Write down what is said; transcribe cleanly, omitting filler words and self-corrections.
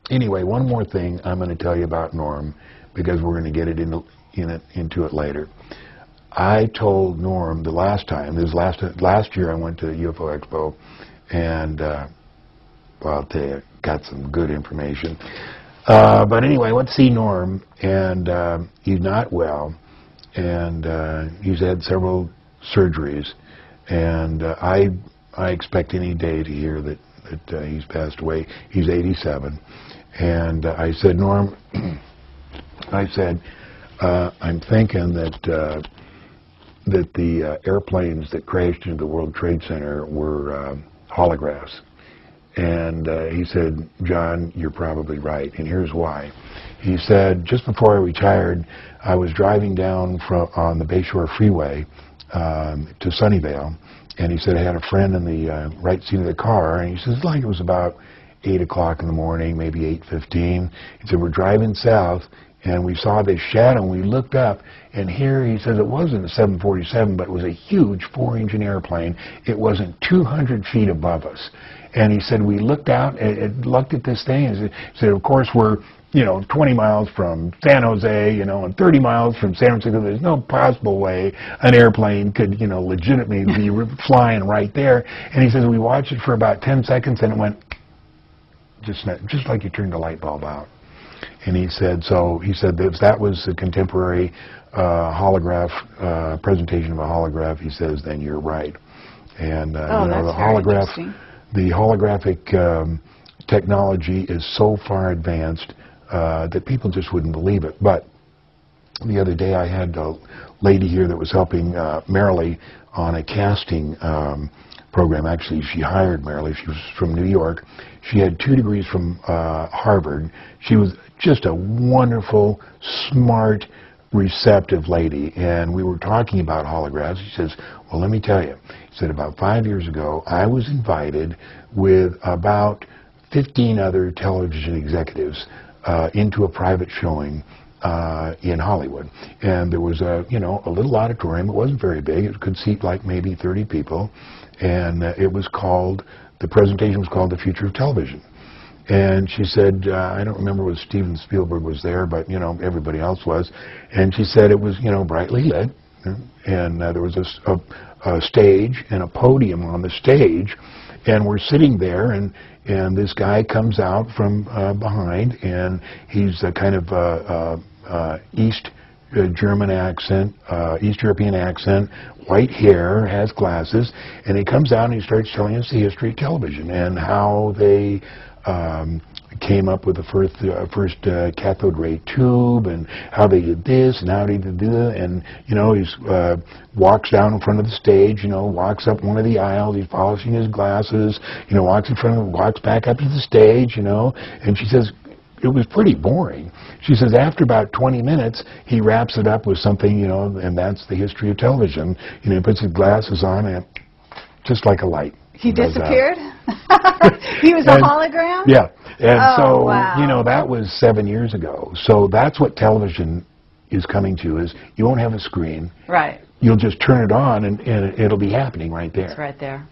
Anyway, one more thing I'm going to tell you about Norm, because we're going to get it into it later. I told Norm the last time, this last year I went to UFO Expo, and well, I'll tell you, got some good information. But anyway, I went to see Norm, and he's not well, and he's had several surgeries, and I expect any day to hear that he's passed away. He's 87, and I said, Norm, I said, I'm thinking that the airplanes that crashed into the World Trade Center were holographs. And he said, John, you're probably right, and here's why. He said, just before I retired, I was driving down on the Bayshore Freeway to Sunnyvale, and he said I had a friend in the right seat of the car, and he says, like it was about 8 o'clock in the morning, maybe 8:15. He said, we're driving south, and we saw this shadow, and we looked up, and here, he says, it wasn't a 747, but it was a huge 4-engine airplane. It wasn't 200 feet above us. And he said, we looked out and looked at this thing, and he said, of course, we're 20 miles from San Jose, and 30 miles from San Francisco. There's no possible way an airplane could, legitimately be flying right there. And he says, we watched it for about 10 seconds, and it went just like you turned a light bulb out. And he said, if that was a contemporary holograph, presentation of a holograph, he says, then you're right. And, the holographic technology is so far advanced that people just wouldn't believe it. But the other day I had a lady here that was helping Marilee on a casting program. Actually, she hired Marilee. She was from New York. She had 2 degrees from Harvard. She was just a wonderful, smart, receptive lady, and we were talking about holographs. He says, well, let me tell you. He said, about 5 years ago, I was invited with about 15 other television executives into a private showing in Hollywood. And there was a little auditorium. It wasn't very big. It could seat like maybe 30 people. And the presentation was called The Future of Television. And she said, I don't remember whether Steven Spielberg was there, but, everybody else was. And she said it was, brightly lit. And there was a stage and a podium on the stage. And we're sitting there, and this guy comes out from behind, and he's a kind of East German accent, East European accent, white hair, has glasses, and he comes out and he starts telling us the history of television and how they came up with the first cathode ray tube, and how they did this and how they did that, and he walks down in front of the stage, walks up one of the aisles, he's polishing his glasses, walks in front of, walks back up to the stage, and she says it was pretty boring. She says after about 20 minutes he wraps it up with something, and that's the history of television. He puts his glasses on, and just like a light. He disappeared? He was a hologram? Yeah. And wow. That was 7 years ago. So that's what television is coming to, is you won't have a screen. Right. You'll just turn it on, and it'll be happening right there. It's right there.